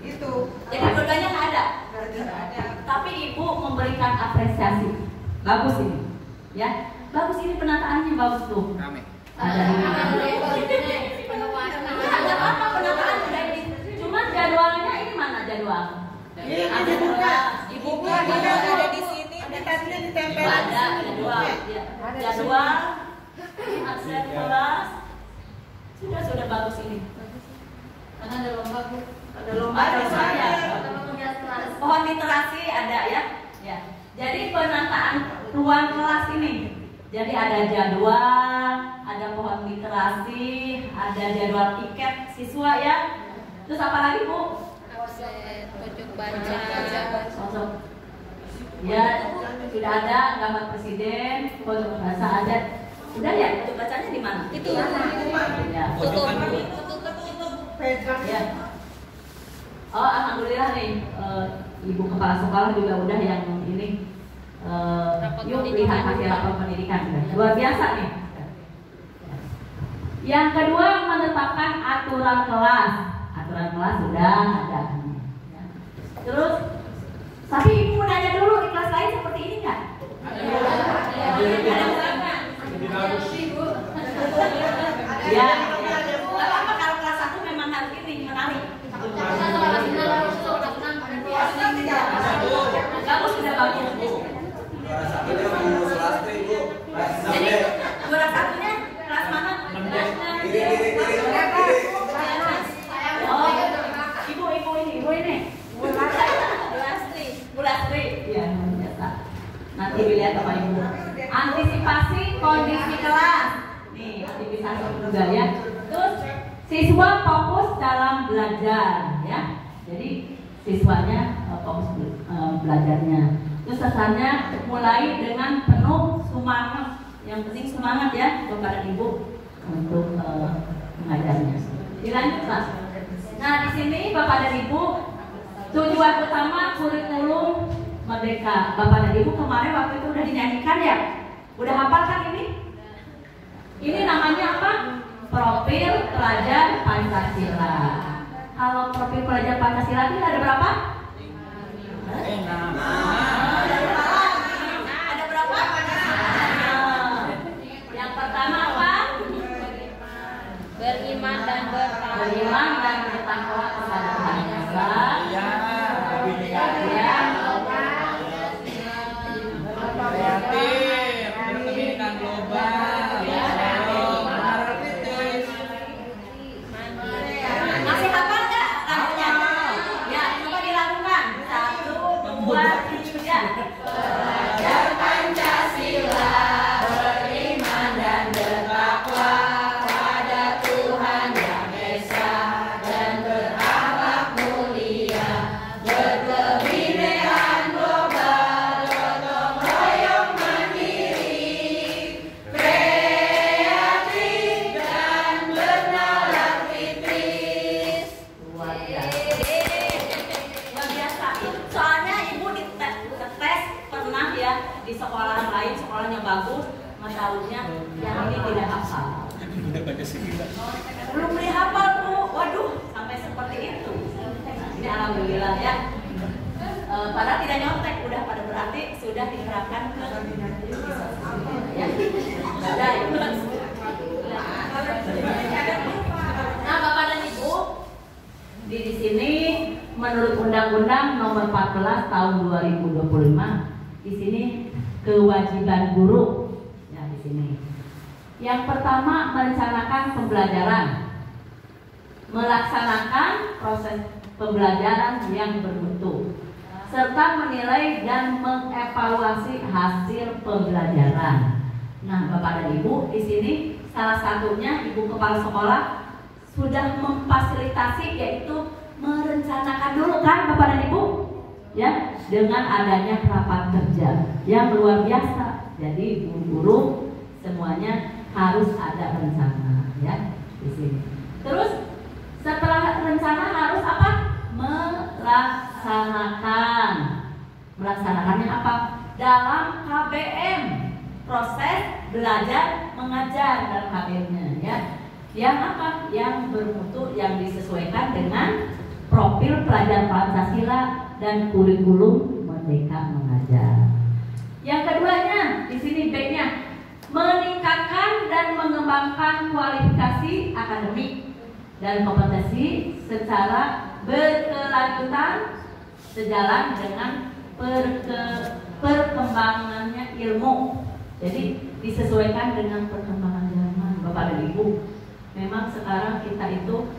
Speaker 5: itu.
Speaker 4: Jadi dua-duanya nggak ada. Tapi ibu memberikan apresiasi. Bagus ini, ya. Bagus ini penataannya bagus tuh.
Speaker 1: Rame.
Speaker 4: Ada ini. Ada apa penataan udah ini? Cuman jadwalnya ini mana jadwal? Ada dua. Ibu
Speaker 2: ada di sini.
Speaker 5: Tadinya ditempel.
Speaker 4: ada jadwal. Ya. Jadwal. Absen kelas. Sudah bagus ini.
Speaker 2: Karena ada lomba Bu.
Speaker 5: Ada lomba
Speaker 4: Ada
Speaker 5: saya.
Speaker 4: Pohon literasi ada ya. Ya. Jadi penataan ruang kelas ini. Jadi ada jadwal, ada pohon literasi, ada jadwal tiket siswa ya. Terus apa lagi Bu?
Speaker 2: Absen, pojok baca.
Speaker 4: Sosok. Ya, sudah ada gambar presiden, pojok bahasa adat. Udah ya, pojok bacanya di mana?
Speaker 2: Itu.
Speaker 4: Ya.
Speaker 1: Pojokan dulu.
Speaker 4: Ya. Oh, alhamdulillah nih, ibu kepala sekolah juga udah yang ini. Yuk lihat hasil rapor pendidikan, luar biasa nih. Yang kedua menetapkan aturan kelas. Aturan kelas sudah ada. Terus, tapi ibu mau nanya dulu di kelas lain seperti ini nggak? Ya, nggak apa-apa kalau kelas 1 memang harus ini menarik. Bagus sudah bagus. Jadi juara satunya kelas mana? Oh, ibu ini. Bu Lastri. Iya, biasa. Nanti dilihat sama ibu. Antisipasi kondisi kelas. Nih, aktivitas juga ya. Terus siswa fokus dalam belajar ya. Jadi siswanya fokus belajarnya. Terus pesannya mulai dengan penuh semangat. Yang penting semangat ya kepada ibu untuk mengajarnya. Dilanjut Mas. Nah di sini Bapak dan Ibu tujuan utama kurikulum Merdeka. Bapak dan Ibu kemarin waktu itu udah dinyanyikan ya. Udah hafal kan ini? Ini namanya apa? Profil Pelajar Pancasila. Kalau profil pelajar Pancasila itu ada berapa? Ada berapa? Yang pertama apa?
Speaker 2: Beriman dan bertakwa.
Speaker 4: Beriman dan bertakwa kepada Tuhan Yang Esa. Ya.
Speaker 1: Kreatif, berkembang global.
Speaker 4: Masih hafal nggak lagunya? Ya, coba dilakukan. 1, 2, 3. Belajar Pancasila, beriman dan bertakwa pada Tuhan Yang Esa dan berakhlak mulia, berkebinekaan global, gotong royong mandiri, kreatif dan bernalar fitris. Luar biasa. Soalnya ibu dites pernah ya di sekolah lain, sekolahnya bagus, tahunnya yang ini tidak hafal. Belum dihafal Bu, waduh sampai seperti itu. Ini alhamdulillah ya. padahal tidak nyontek, udah pada berarti sudah diterapkan ke ya. Nah, Bapak dan Ibu, di sini menurut Undang-Undang Nomor 14 Tahun 2025, di sini kewajiban guru ya di sini. Yang pertama, merencanakan pembelajaran, melaksanakan proses pembelajaran yang bermutu, serta menilai dan mengevaluasi hasil pembelajaran. Nah, Bapak dan Ibu, di sini salah satunya Ibu Kepala Sekolah sudah memfasilitasi, yaitu merencanakan dulu kan Bapak dan Ibu, ya, dengan adanya rapat kerja yang luar biasa. Jadi guru-guru semuanya harus ada rencana, ya, di sini. Terus setelah rencana harus apa? Melaksanakannya apa? Dalam KBM, proses belajar mengajar dalam KBM-nya, ya. Yang apa? Yang bermutu, yang disesuaikan dengan profil pelajar Pancasila dan kurikulum Merdeka Mengajar. Yang keduanya, di sini B-nya, meningkatkan dan mengembangkan kualifikasi akademik dan kompetensi secara berkelanjutan sejalan dengan perkembangannya ilmu. Jadi disesuaikan dengan perkembangan zaman, Bapak dan Ibu. Memang sekarang kita itu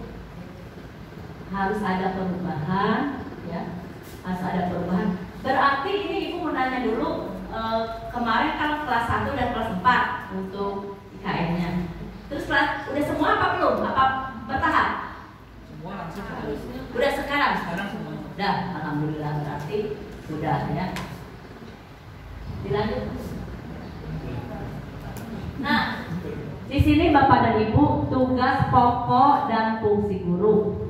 Speaker 4: harus ada perubahan, ya, harus ada perubahan. Berarti ini Ibu mau nanya dulu, kemarin kan kelas 1 dan kelas 4 untuk IKN-nya. Terus udah semua apa belum? Apa bertahap?
Speaker 1: Semua langsung.
Speaker 4: Udah sekarang?
Speaker 1: Sekarang semua.
Speaker 4: Udah, alhamdulillah, berarti sudah, ya. Dilanjut. Nah, di sini Bapak dan Ibu, tugas pokok dan fungsi guru.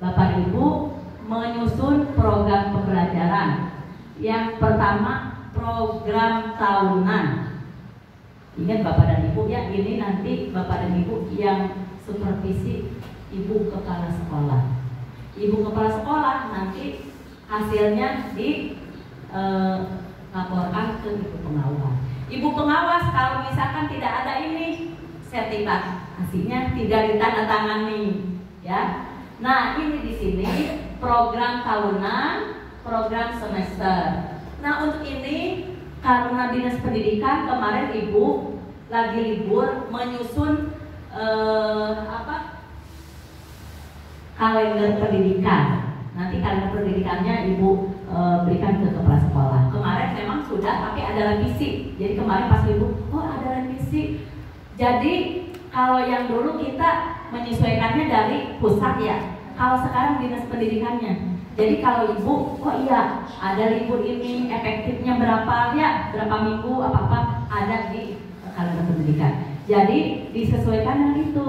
Speaker 4: Bapak dan Ibu menyusun program pembelajaran. Yang pertama, program tahunan. Ingat Bapak dan Ibu, ya, ini nanti Bapak dan Ibu yang supervisi Ibu Kepala Sekolah. Ibu Kepala Sekolah nanti hasilnya dilaporkan ke Ibu Pengawas. Ibu Pengawas kalau misalkan tidak ada ini sertifikasinya tidak ditandatangani, ya. Nah, ini di sini program tahunan, program semester. Nah, untuk ini karena Dinas Pendidikan kemarin Ibu lagi libur menyusun kalender pendidikan. Nanti kalender pendidikannya Ibu berikan ke kepala sekolah. Kemarin memang sudah, tapi ada revisi. Jadi kemarin pas Ibu, oh ada revisi. Jadi kalau yang dulu kita menyesuaikannya dari pusat, ya. Kalau sekarang Dinas Pendidikannya. Jadi kalau Ibu, oh iya ada libur ini, efektifnya berapa, ya, berapa minggu, apa-apa ada di kalender pendidikan. Jadi disesuaikan dengan itu.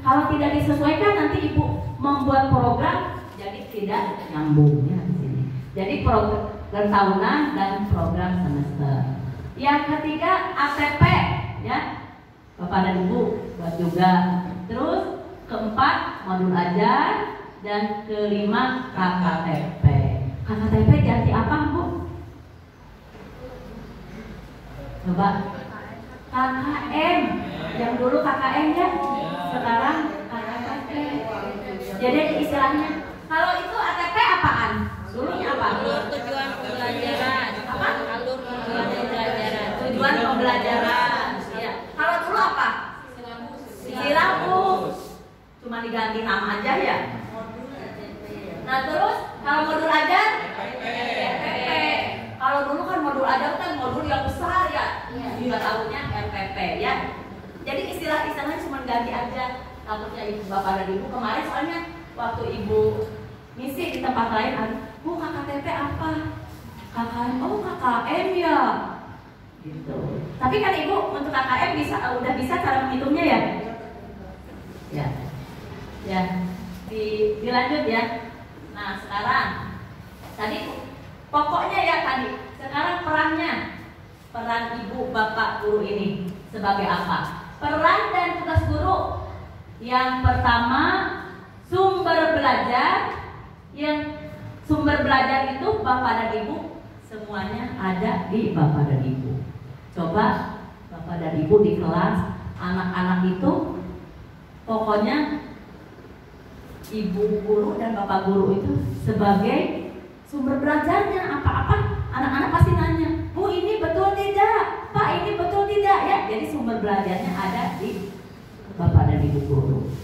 Speaker 4: Kalau tidak disesuaikan nanti Ibu membuat program jadi tidak nyambung, ya, di sini. Jadi program tahunan dan program semester. Yang ketiga ATP, ya, Bapak dan Ibu buat juga. Terus keempat modul ajar dan kelima KKTP. KKTP ganti apa, Bu? Coba. KKM. Yang dulu KKM, ya, sekarang KKTP. Jadi istilahnya, kalau itu ATP apaan? Dulunya apa?
Speaker 2: Alur tujuan pembelajaran.
Speaker 4: Apa?
Speaker 2: Alur tujuan pembelajaran.
Speaker 4: Tujuan pembelajaran. Ya. Kalau dulu apa? Silabus. Cuma diganti nama aja, ya. Nah, terus kalau modul ajar RPP. Kalau dulu kan modul ajar kan modul yang besar, ya. Juga tahunya RPP, ya. Jadi istilah-istilahnya cuma ganti aja. Takutnya Ibu Bapak dan Ibu kemarin soalnya waktu Ibu ngisi di tempat lain, Bu, KKTP apa? KKM, oh KKM, ya. Gitu. Tapi kan Ibu untuk KKM udah bisa cara menghitungnya, ya. Ya. Ya. Dilanjut, ya. Nah, sekarang tadi pokoknya, ya, tadi. Sekarang peran Ibu Bapak guru ini sebagai apa? Peran dan tugas guru. Yang pertama, sumber belajar. Yang Sumber belajar itu Bapak dan Ibu semuanya ada di Bapak dan Ibu. Coba Bapak dan Ibu di kelas, anak-anak itu pokoknya Ibu guru dan Bapak guru itu sebagai sumber belajarnya. Apa-apa anak-anak pasti nanya, Bu ini betul tidak? Pak ini betul tidak? Ya, jadi sumber belajarnya ada di Bapak dan Ibu guru.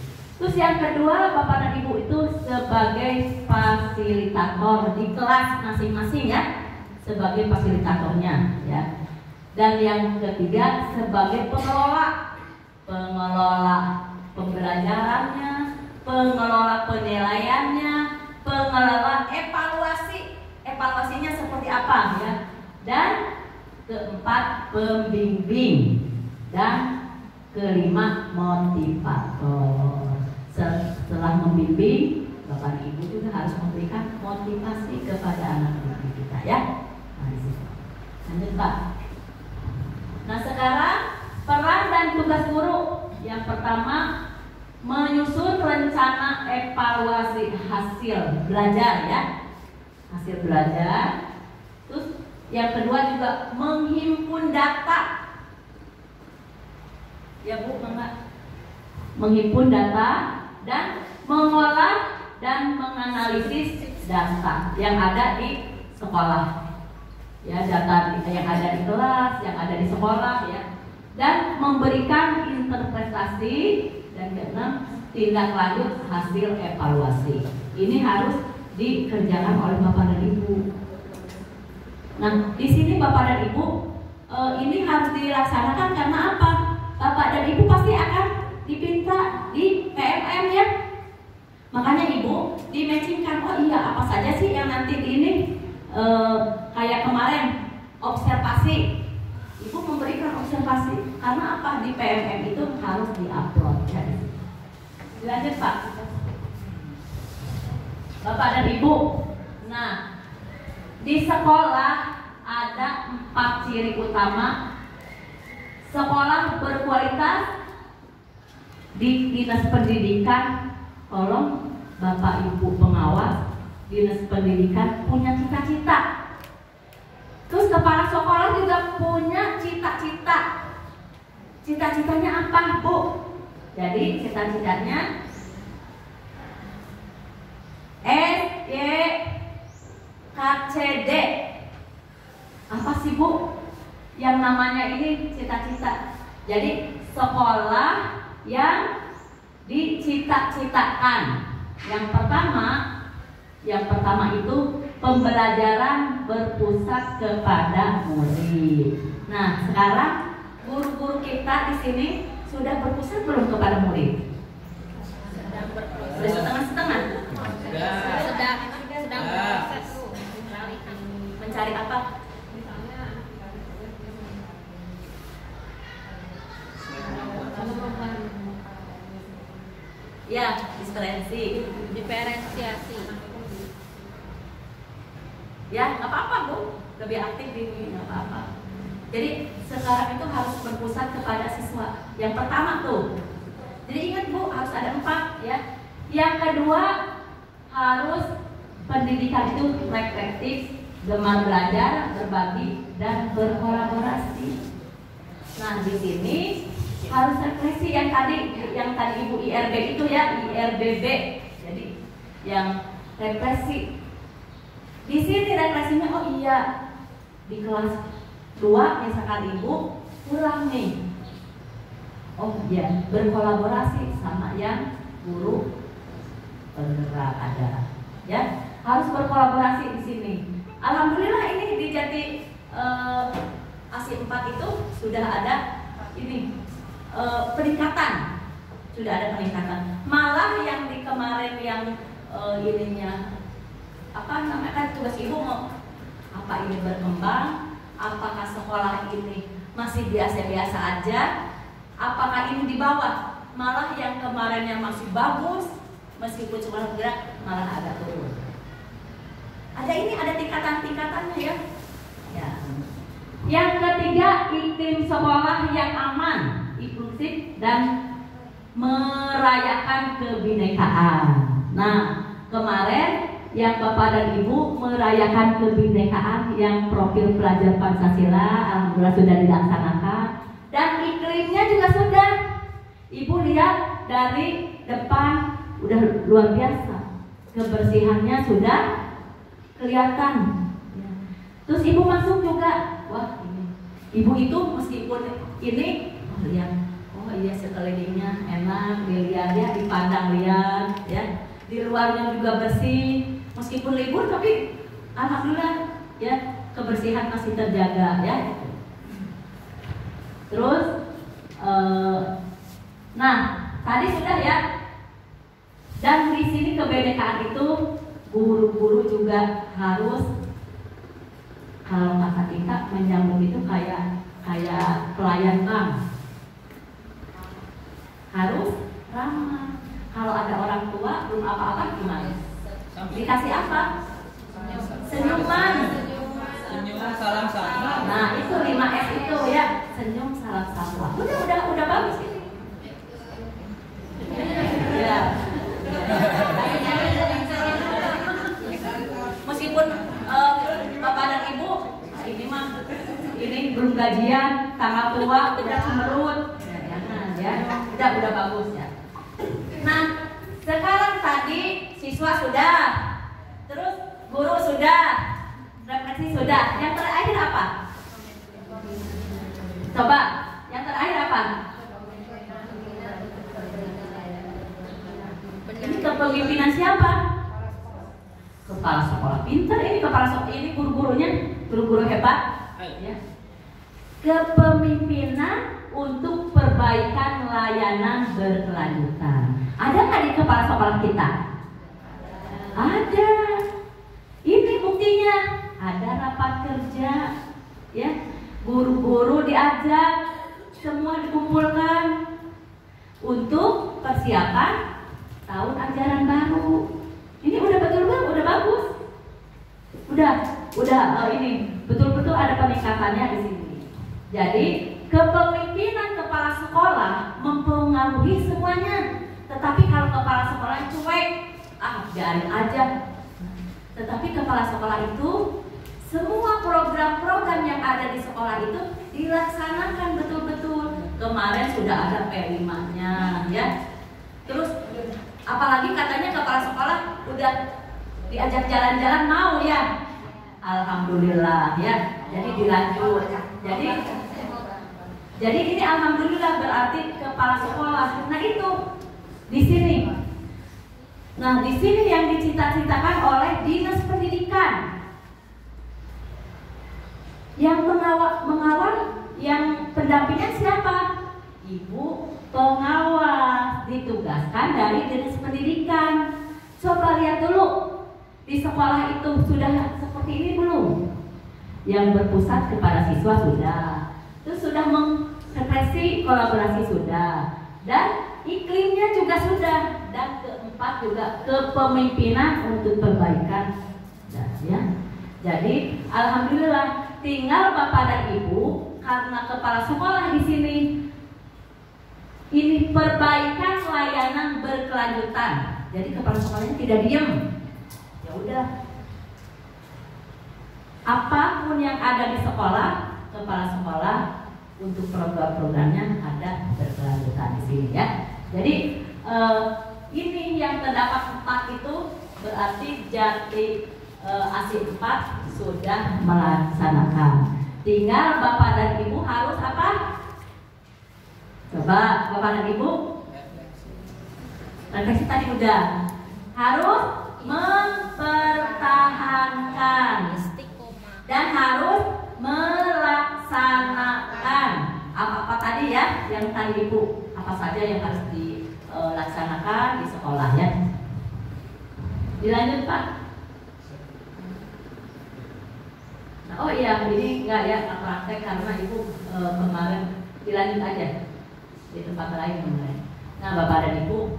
Speaker 4: Terus yang kedua, Bapak dan Ibu itu sebagai fasilitator di kelas masing-masing ya, sebagai fasilitatornya ya. Dan yang ketiga sebagai pengelola pembelajarannya, pengelola penilaiannya, pengelola evaluasinya seperti apa ya. Dan keempat pembimbing dan kelima motivator. Setelah membimbing, Bapak dan Ibu juga harus memberikan motivasi kepada anak didik kita ya. Lanjut Pak. Nah sekarang peran dan tugas guru. Yang pertama, menyusun rencana evaluasi hasil belajar ya, hasil belajar. Terus yang kedua juga menghimpun data. Ya Bu, menghimpun data dan mengolah dan menganalisis data yang ada di sekolah. Ya, data yang ada di kelas, yang ada di sekolah ya. Dan memberikan interpretasi dan keenam tindak lanjut hasil evaluasi. Ini harus dikerjakan oleh Bapak dan Ibu. Nah, di sini Bapak dan Ibu ini harus dilaksanakan karena apa? Bapak dan Ibu pasti akan dipinta di PMM ya. Makanya Ibu dimatchingkan, oh iya apa saja sih yang nanti di ini kayak kemarin observasi. Ibu memberikan observasi karena apa? Di PMM itu harus diupload ya. Lanjut Pak. Bapak dan Ibu. Nah, di sekolah ada 4 ciri utama sekolah berkualitas. Di dinas pendidikan, tolong Bapak Ibu pengawas dinas pendidikan punya cita-cita. Terus kepala sekolah juga punya cita-cita. Cita-citanya apa Bu? Jadi cita-citanya SYKCD. Apa sih Bu? Yang namanya ini cita-cita. Jadi sekolah yang dicita-citakan. Yang pertama itu pembelajaran berpusat kepada murid. Nah, sekarang guru-guru kita di sini sudah berpusat belum kepada murid? Sudah setengah-setengah.
Speaker 2: Sedang proses
Speaker 4: Mencari apa? Ya, diferensiasi. Ya, nggak apa-apa Bu, lebih aktif ini nggak apa-apa. Jadi sekarang itu harus berpusat kepada siswa. Yang pertama tuh, jadi ingat Bu, harus ada 4 ya. Yang kedua harus pendidikan itu reflektif, gemar belajar, berbagi dan berkolaborasi. Nah di sini harus refleksi yang tadi Ibu IRB itu ya, IRBB. Jadi yang refleksi. Di sini refleksinya, oh iya di kelas 2 misalkan Ibu kurang nih. Oh iya, berkolaborasi sama yang guru penggerak ada. Ya, harus berkolaborasi di sini. Alhamdulillah ini di Jati ASI 4 itu sudah ada ini peningkatan. Sudah ada peningkatan. Malah yang di kemarin yang ininya apa namanya kan tugas Ibu mau apa ini berkembang, apakah sekolah ini masih biasa-biasa aja, apakah ini di bawah, malah yang kemarinnya masih bagus meskipun cuma bergerak malah agak turun. Ada tingkatan-tingkatannya ya. Ya. Yang ketiga, iklim sekolah yang aman, inklusif dan merayakan kebinekaan. Nah, kemarin yang Bapak dan Ibu merayakan kebinekaan yang profil pelajar Pancasila alhamdulillah sudah dilaksanakan dan iklimnya juga sudah. Ibu lihat dari depan udah luar biasa, kebersihannya sudah kelihatan. Terus Ibu masuk juga, wah ini Ibu itu meskipun ini lihat, oh iya sekelilingnya enak dilihat ya, dipandang lihat ya, di luarnya juga bersih. Meskipun libur tapi alhamdulillah ya kebersihan masih terjaga ya. Terus nah tadi sudah ya. Dan di sini kebinekaan itu guru-guru juga harus, kalau kata kita menyambung itu kayak pelayan bank, harus ramah. Kalau ada orang tua belum apa-apa gimana? Dikasih apa? Senyuman.
Speaker 1: Senyum, salam sama.
Speaker 4: Nah itu 5S itu ya, senyum, salam sama. Udah bagus ini. Ya. Meskipun Bapak dan Ibu ini mah ini belum gajian, tanggal tua udah cemerut. Ya, udah bagus ya. Nah, sekarang tadi siswa sudah, terus guru sudah, refleksi sudah. Yang terakhir apa? Coba, yang terakhir apa? Ini kepemimpinan siapa? Kepala sekolah. Pinter ini kepala sekolah, ini guru-gurunya, guru-guru hebat. Ya. Kepemimpinan untuk perbaikan layanan berkelanjutan. Ada nggak di kepala sekolah kita? Ada. Ini buktinya. Ada rapat kerja, ya. Guru-guru diajak, semua dikumpulkan untuk persiapan tahun ajaran baru. Ini udah betul-betul udah bagus. Udah ini betul-betul ada peningkatannya di sini. Jadi kepemimpinan kepala sekolah mempengaruhi semuanya. Tetapi kalau kepala sekolah cuek, biarin aja. Tetapi kepala sekolah itu semua program-program yang ada di sekolah itu dilaksanakan betul-betul. Kemarin sudah ada P5-nya ya. Terus apalagi katanya kepala sekolah udah diajak jalan-jalan mau ya. Alhamdulillah ya. Jadi dilanjut. Jadi ini alhamdulillah berarti kepala sekolah. Nah itu di sini. Nah di sini yang dicita-citakan oleh dinas pendidikan. Yang mengawal, yang pendampingnya siapa? Ibu pengawas ditugaskan dari dinas pendidikan. Coba lihat dulu di sekolah itu sudah seperti ini belum? Yang berpusat kepada siswa sudah. Terus sudah mengekspresi kolaborasi sudah, dan iklimnya juga sudah, dan keempat juga kepemimpinan untuk perbaikan ya. Jadi alhamdulillah tinggal Bapak dan Ibu karena kepala sekolah di sini ini perbaikan layanan berkelanjutan. Jadi kepala sekolahnya tidak diam. Ya udah. Apapun yang ada di sekolah, kepala sekolah untuk program-programnya ada berkelanjutan di sini ya. Jadi ini yang terdapat 4 itu berarti Jati ASI 4 sudah melaksanakan. Tinggal Bapak dan Ibu harus apa? Coba Bapak dan Ibu. Refleksi tadi udah. Harus mempertahankan dan harus melaksanakan apa-apa tadi ya, yang tadi Ibu, apa saja yang harus dilaksanakan di sekolah ya. Dilanjut Pak. Nah, oh iya, ini enggak ya praktek karena Ibu kemarin dilanjut aja di tempat lain kemarin. Nah Bapak dan Ibu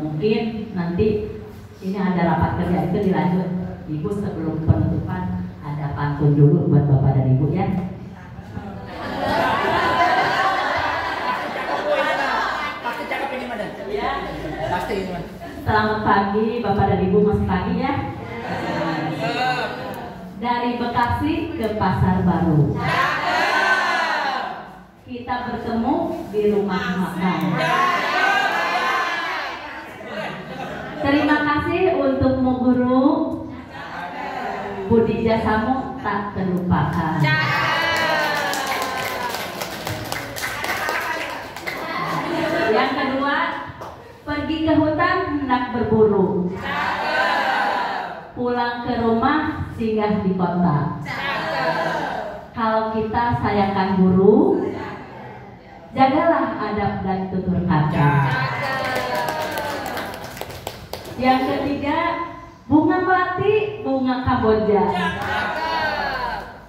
Speaker 4: mungkin nanti ini ada rapat kerja itu dilanjut. Ibu sebelum penutupan ada pantun dulu buat Bapak dan Ibu ya.
Speaker 1: Pasti cakep ini Madan.
Speaker 4: Ya.
Speaker 1: Pasti ini Madan.
Speaker 4: Selamat pagi Bapak dan Ibu, masih pagi ya. dari Bekasi ke Pasar Baru. Kita bertemu di rumah makan. Terima kasih untuk Mu Guru. Budi jasamu tak terlupakan. Yang kedua, pergi ke hutan hendak berburu. Pulang ke rumah singgah di kota. Kalau kita sayangkan guru, jagalah adab dan tutur kata. Yang ketiga, bunga melati, bunga kamboja,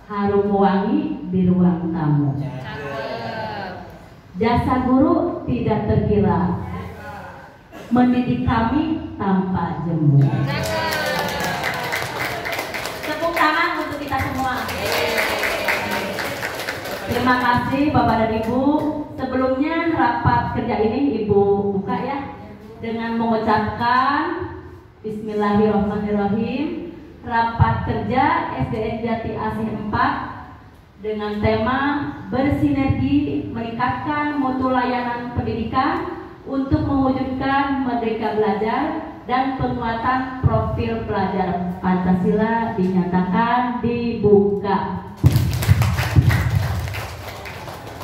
Speaker 4: harum wangi di ruang tamu. Jasa guru tidak terkira, mendidik kami tanpa jemu. Tepuk tangan untuk kita semua. Terima kasih Bapak dan Ibu. Sebelumnya rapat kerja ini Ibu buka ya dengan mengucapkan Bismillahirrahmanirrahim. Rapat kerja SDN Jati Asih 4 dengan tema bersinergi meningkatkan mutu layanan pendidikan untuk mewujudkan merdeka belajar dan penguatan profil pelajar Pancasila dinyatakan dibuka.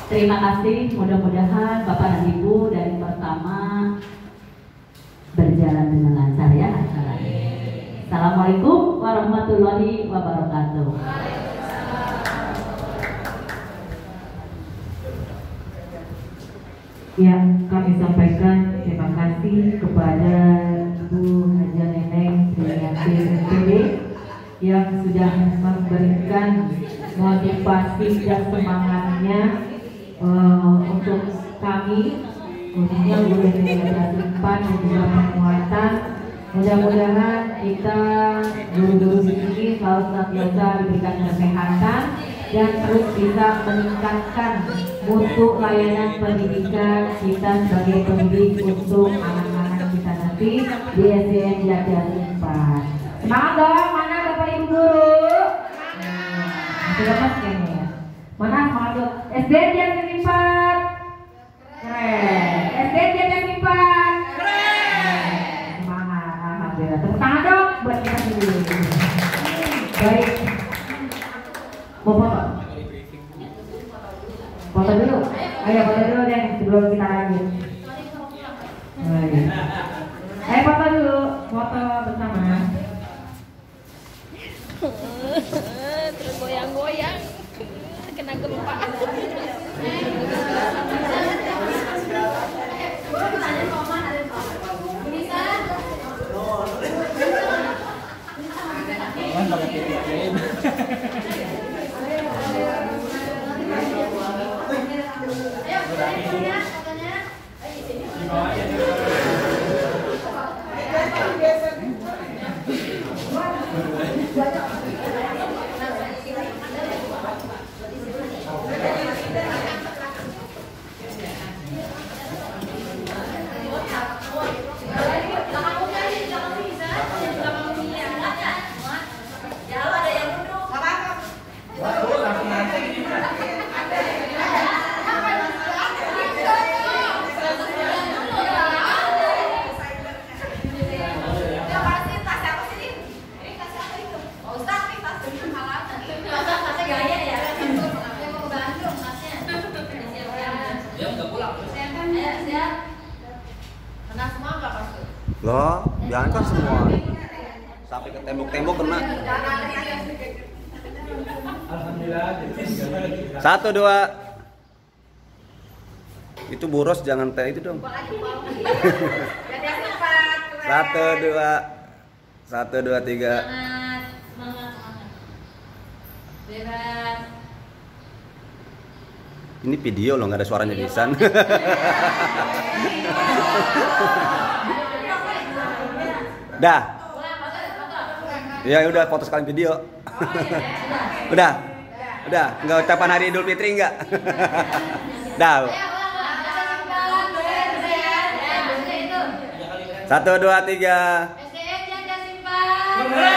Speaker 4: Terima kasih, mudah-mudahan Bapak dan Ibu dari pertama berjalan dengan lancar ya acaranya. Assalamualaikum warahmatullahi wabarakatuh.
Speaker 3: Yang kami sampaikan terima kasih kepada Bu Haja Neneng Sriyanti SPD yang sudah memberikan motivasi dan semangatnya untuk kami, khususnya guru SD Jati 4 dan juga penguatan. Mudah-mudahan kita guru-guru di sini selalu senantiasa diberikan kesehatan dan terus bisa meningkatkan mutu layanan pendidikan kita sebagai pendidik untuk anak-anak kita nanti di SDN Jati Asih 4. Semangat dong, mana Bapak Ibu guru? Masih dapat kayaknya ya. Mana semangat dong? SDN Jati Asih 4. Keren. SDN Jati Asih 4. Keren. Semangat, alhamdulillah. Tepuk tangan dong buat kita dulu. Baik. Mau foto? Foto dulu. Ayo foto dulu deh sebelum kita lanjut. Ayo foto dulu, foto bersama.
Speaker 2: Terus goyang-goyang, kena gempa.
Speaker 6: Loh, jangan kan semua. Sampai ke tembok-tembok kena.
Speaker 1: Alhamdulillah.
Speaker 6: 1, 2. Itu boros jangan teh itu dong. 1, 2. 1, 2, 3. Ini video loh, nggak ada suaranya di sana. Dah. Ya udah foto sekalian video. Udah. Nggak ucapan Hari Idul Fitri nggak? Dah. 1, 2, 3.
Speaker 2: SDN Jati Asih 4.